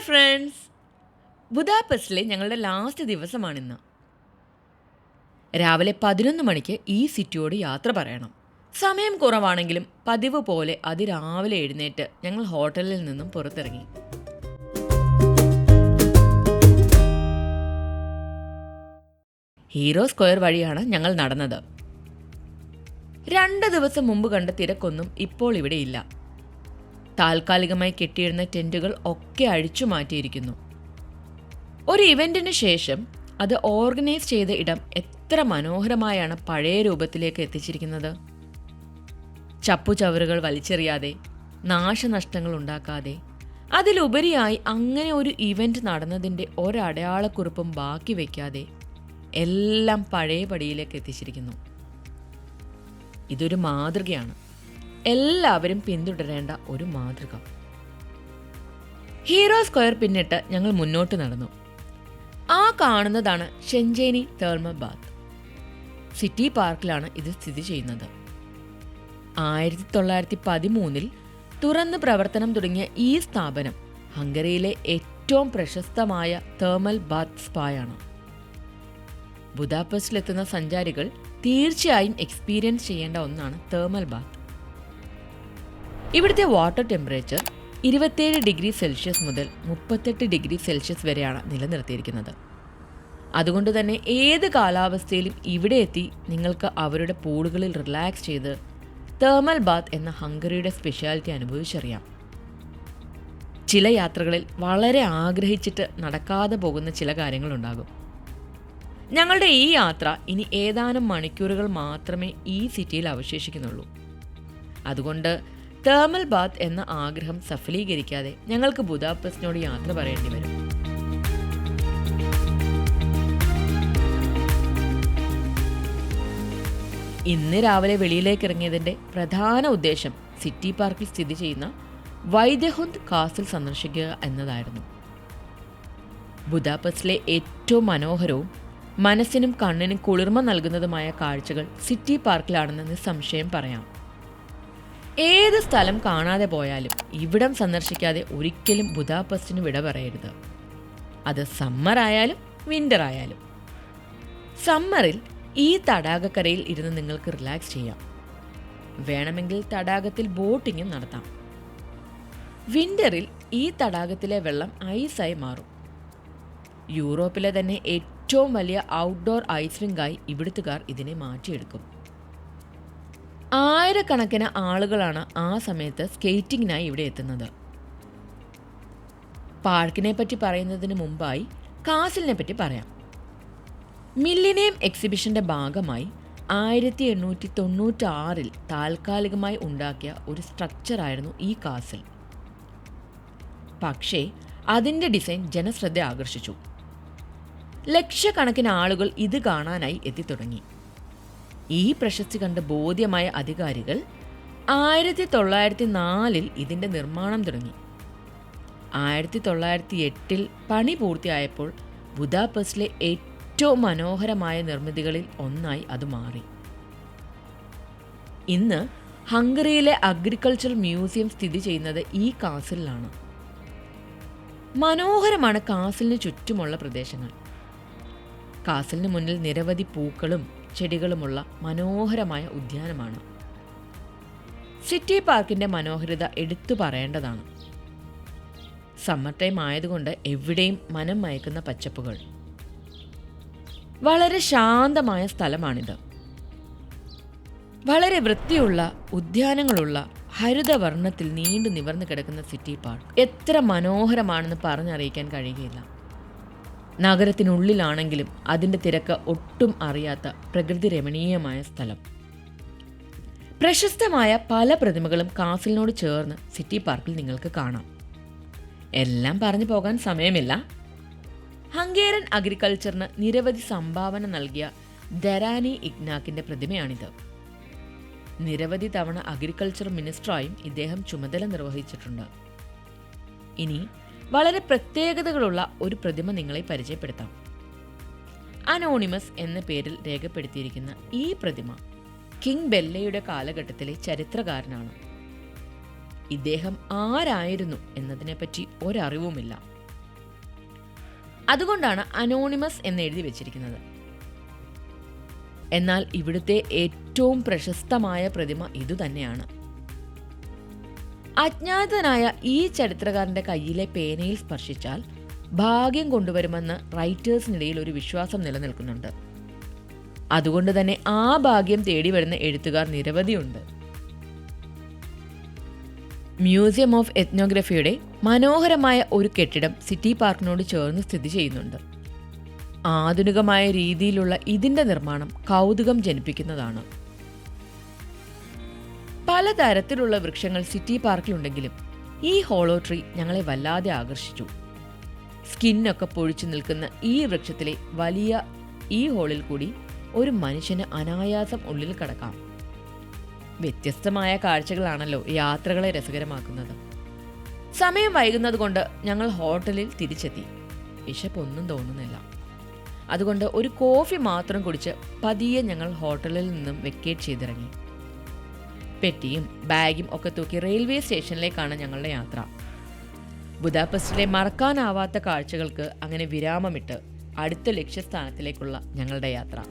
Hi friends, ബുദാപെസ്റ്റിലെ ഞങ്ങളുടെ last ദിവസമാണിന്ന്. രാവിലെ 11 മണിക്ക് ഈ സിറ്റിയോട് യാത്ര പറയണം. സമയം കുറവാണെങ്കിലും പതിവ് പോലെ അതിരാവിലെ എഴുന്നേറ്റ് ഞങ്ങൾ ഹോട്ടലിൽ നിന്നും പുറത്തിറങ്ങി. ഹീറോ സ്ക്വയർ വഴിയാണ് ഞങ്ങൾ നടന്നത്. 2 ദിവസം മുമ്പ് കണ്ട തിരക്കൊന്നും ഇപ്പോൾ ഇവിടെയില്ല. താൽക്കാലികമായി കെട്ടിയിരുന്ന ടെൻറ്റുകൾ ഒക്കെ അഴിച്ചു മാറ്റിയിരിക്കുന്നു. ഒരു ഇവന്റിന് ശേഷം അത് ഓർഗനൈസ് ചെയ്ത ഇടം എത്ര മനോഹരമായാണ് പഴയ രൂപത്തിലേക്ക് എത്തിച്ചിരിക്കുന്നത്. ചപ്പുചവറുകൾ വലിച്ചെറിയാതെ, നാശനഷ്ടങ്ങൾ ഉണ്ടാക്കാതെ, അതിലുപരിയായി അങ്ങനെ ഒരു ഇവന്റ് നടന്നതിൻ്റെ ഒരടയാളക്കുറിപ്പും ബാക്കി വയ്ക്കാതെ എല്ലാം പഴയ പടിയിലേക്ക് എത്തിച്ചിരിക്കുന്നു. ഇതൊരു മാതൃകയാണ്, എല്ലാവരും പിന്തുടരേണ്ട ഒരു മാതൃക. ഹീറോ സ്ക്വയർ പിന്നിട്ട് ഞങ്ങൾ മുന്നോട്ട് നടന്നു. ആ കാണുന്നതാണ് ഷെൻജേനി തേർമൽ ബാത്ത്. സിറ്റി പാർക്കിലാണ് ഇത് സ്ഥിതി ചെയ്യുന്നത്. 1913 തുറന്ന് പ്രവർത്തനം തുടങ്ങിയ ഈ സ്ഥാപനം ഹംഗറിയിലെ ഏറ്റവും പ്രശസ്തമായ തേർമൽ ബാത്ത് സ്പായാണ്. ബുദാപെസ്റ്റിലെത്തുന്ന സഞ്ചാരികൾ തീർച്ചയായും എക്സ്പീരിയൻസ് ചെയ്യേണ്ട ഒന്നാണ് തേർമൽ ബാത്ത്. ഇവിടുത്തെ വാട്ടർ ടെമ്പറേച്ചർ 27 ഡിഗ്രി സെൽഷ്യസ് മുതൽ 38 ഡിഗ്രി സെൽഷ്യസ് വരെയാണ് നിലനിർത്തിയിരിക്കുന്നത്. അതുകൊണ്ട് തന്നെ ഏത് കാലാവസ്ഥയിലും ഇവിടെ എത്തി നിങ്ങൾക്ക് അവരുടെ പൂളുകളിൽ റിലാക്സ് ചെയ്ത് തേർമൽ ബാത്ത് എന്ന ഹംഗറിയുടെ സ്പെഷ്യാലിറ്റി അനുഭവിച്ചറിയാം. ചില യാത്രകളിൽ വളരെ ആഗ്രഹിച്ചിട്ട് നടക്കാതെ പോകുന്ന ചില കാര്യങ്ങളുണ്ടാകും. ഞങ്ങളുടെ ഈ യാത്ര ഇനി ഏതാനും മണിക്കൂറുകൾ മാത്രമേ ഈ സിറ്റിയിൽ അവശേഷിക്കുന്നുള്ളൂ. അതുകൊണ്ട് തേർമൽ ബാത്ത് എന്ന ആഗ്രഹം സഫലീകരിക്കാതെ ഞങ്ങൾക്ക് ബുദാപെസ്റ്റിനോട് യാത്ര പറയേണ്ടി വരും. ഇന്ന് രാവിലെ വെളിയിലേക്ക് ഇറങ്ങിയതിൻ്റെ പ്രധാന ഉദ്ദേശം സിറ്റി പാർക്കിൽ സ്ഥിതി ചെയ്യുന്ന വൈദ്യഹുന്ദ് കാസിൽ സന്ദർശിക്കുക എന്നതായിരുന്നു. ബുദാപെസ്റ്റിലെ ഏറ്റവും മനോഹരവും മനസ്സിനും കണ്ണിനും കുളിർമ നൽകുന്നതുമായ കാഴ്ചകൾ സിറ്റി പാർക്കിലാണെന്ന് നിസ്സംശയം പറയാം. ഏത് സ്ഥലം കാണാതെ പോയാലും ഇവിടം സന്ദർശിക്കാതെ ഒരിക്കലും ബുദാപെസ്റ്റിന് വിട പറയരുത്. അത് സമ്മർ ആയാലും വിൻ്റർ ആയാലും. സമ്മറിൽ ഈ തടാകക്കരയിൽ ഇരുന്ന് നിങ്ങൾക്ക് റിലാക്സ് ചെയ്യാം. വേണമെങ്കിൽ തടാകത്തിൽ ബോട്ടിങ്ങും നടത്താം. വിൻ്ററിൽ ഈ തടാകത്തിലെ വെള്ളം ഐസായി മാറും. യൂറോപ്പിലെ തന്നെ ഏറ്റവും വലിയ ഔട്ട്ഡോർ ഐസ് റിങ്കായി ഇവിടുത്തുകാർ ഇതിനെ മാറ്റിയെടുക്കും. ആയിരക്കണക്കിന് ആളുകളാണ് ആ സമയത്ത് സ്കേറ്റിങ്ങിനായി ഇവിടെ എത്തുന്നത്. പാർക്കിനെ പറ്റി പറയുന്നതിന് മുമ്പായി കാസിലിനെ പറ്റി പറയാം. മില്ലിനിയം എക്സിബിഷന്റെ ഭാഗമായി 1896 താൽക്കാലികമായി ഉണ്ടാക്കിയ ഒരു സ്ട്രക്ചറായിരുന്നു ഈ കാസിൽ. പക്ഷേ അതിൻ്റെ ഡിസൈൻ ജനശ്രദ്ധ ആകർഷിച്ചു. ലക്ഷക്കണക്കിന് ആളുകൾ ഇത് കാണാനായി എത്തിത്തുടങ്ങി. ഈ പ്രശസ്തി കണ്ട് ബോധ്യമായ അധികാരികൾ 1904 ഇതിൻ്റെ നിർമ്മാണം തുടങ്ങി. 1908 പണി പൂർത്തിയായപ്പോൾ ബുദാപെസ്റ്റിലെ ഏറ്റവും മനോഹരമായ നിർമ്മിതികളിൽ ഒന്നായി അത് മാറി. ഇന്ന് ഹംഗറിയിലെ അഗ്രികൾച്ചറൽ മ്യൂസിയം സ്ഥിതി ചെയ്യുന്നത് ഈ കാസിലാണ്. മനോഹരമാണ് കാസിലിന് ചുറ്റുമുള്ള പ്രദേശങ്ങൾ. കാസിലിന് മുന്നിൽ നിരവധി പൂക്കളും ചെടികളുമുള്ള മനോഹരമായ ഉദ്യാനമാണ്. സിറ്റി പാർക്കിന്റെ മനോഹരത എടുത്തു പറയേണ്ടതാണ്. സമ്മർ ടൈം ആയതുകൊണ്ട് എവിടെയും മനം മയക്കുന്ന പച്ചപ്പുകൾ. വളരെ ശാന്തമായ സ്ഥലമാണിത്. വളരെ വൃത്തിയുള്ള ഉദ്യാനങ്ങളുള്ള ഹരിതവർണ്ണത്തിൽ നീണ്ടു നിവർന്നു കിടക്കുന്ന സിറ്റി പാർക്ക് എത്ര മനോഹരമാണെന്ന് പറഞ്ഞറിയിക്കാൻ കഴിയുകയില്ല. നഗരത്തിനുള്ളിലാണെങ്കിലും അതിൻ്റെ തിരക്ക് ഒട്ടും അറിയാത്ത പ്രകൃതി രമണീയമായ സ്ഥലം. പ്രശസ്തമായ പല പ്രതിമകളും കാസിലിനോട് ചേർന്ന് സിറ്റി പാർക്കിൽ നിങ്ങൾക്ക് കാണാം. എല്ലാം പറഞ്ഞു പോകാൻ സമയമില്ല. ഹംഗേറിയൻ അഗ്രികൾച്ചറിന് നിരവധി സംഭാവന നൽകിയ ദരാനി ഇഗ്നാക്കിൻ്റെ പ്രതിമയാണിത്. നിരവധി തവണ അഗ്രികൾച്ചർ മിനിസ്റ്ററായും ഇദ്ദേഹം ചുമതല നിർവഹിച്ചിട്ടുണ്ട്. ഇനി വളരെ പ്രത്യേകതകളുള്ള ഒരു പ്രതിമ നിങ്ങളെ പരിചയപ്പെടുത്താം. അനോണിമസ് എന്ന പേരിൽ രേഖപ്പെടുത്തിയിരിക്കുന്ന ഈ പ്രതിമ കിങ് ബെല്ലയുടെ കാലഘട്ടത്തിലെ ചരിത്രകാരനാണ്. ഇദ്ദേഹം ആരായിരുന്നു എന്നതിനെപ്പറ്റി ഒരറിവുമില്ല. അതുകൊണ്ടാണ് അനോണിമസ് എന്ന് എഴുതി വെച്ചിരിക്കുന്നത്. എന്നാൽ ഇവിടുത്തെ ഏറ്റവും പ്രശസ്തമായ പ്രതിമ ഇതുതന്നെയാണ്. അജ്ഞാതനായ ഈ ചരിത്രകാരന്റെ കയ്യിലെ പേനയിൽ സ്പർശിച്ചാൽ ഭാഗ്യം കൊണ്ടുവരുമെന്ന് റൈറ്റേഴ്സിനിടയിൽ ഒരു വിശ്വാസം നിലനിൽക്കുന്നുണ്ട്. അതുകൊണ്ട് തന്നെ ആ ഭാഗ്യം തേടി വരുന്ന എഴുത്തുകാർ നിരവധിയുണ്ട്. മ്യൂസിയം ഓഫ് എത്നോഗ്രഫിയുടെ മനോഹരമായ ഒരു കെട്ടിടം സിറ്റി പാർക്കിനോട് ചേർന്ന് സ്ഥിതി ചെയ്യുന്നുണ്ട്. ആധുനികമായ രീതിയിലുള്ള ഇതിന്റെ നിർമ്മാണം കൗതുകം ജനിപ്പിക്കുന്നതാണ്. പലതരത്തിലുള്ള വൃക്ഷങ്ങൾ സിറ്റി പാർക്കിലുണ്ടെങ്കിലും ഈ ഹോളോ ട്രീ ഞങ്ങളെ വല്ലാതെ ആകർഷിച്ചു. സ്കിന്നൊക്കെ പൊഴിച്ചു നിൽക്കുന്ന ഈ വൃക്ഷത്തിലെ വലിയ ഈ ഹോളിൽ കൂടി ഒരു മനുഷ്യന് അനായാസം ഉള്ളിൽ കടക്കാം. വ്യത്യസ്തമായ കാഴ്ചകളാണല്ലോ യാത്രകളെ രസകരമാക്കുന്നത്. സമയം വൈകുന്നത് കൊണ്ട് ഞങ്ങൾ ഹോട്ടലിൽ തിരിച്ചെത്തി. വിശപ്പൊന്നും തോന്നുന്നില്ല. അതുകൊണ്ട് ഒരു കോഫി മാത്രം കുടിച്ച് പതിയെ ഞങ്ങൾ ഹോട്ടലിൽ നിന്നും വെക്കേറ്റ് ചെയ്തിറങ്ങി. പെട്ടിയും ബാഗും ഒക്കെ തൂക്കി റെയിൽവേ സ്റ്റേഷനിലേക്കാണ് ഞങ്ങളുടെ യാത്ര. ബുദാപെസ്റ്റിലെ മറക്കാനാവാത്ത കാഴ്ചകൾക്ക് അങ്ങനെ വിരാമമിട്ട് അടുത്ത ലക്ഷ്യസ്ഥാനത്തിലേക്കുള്ള ഞങ്ങളുടെ യാത്ര.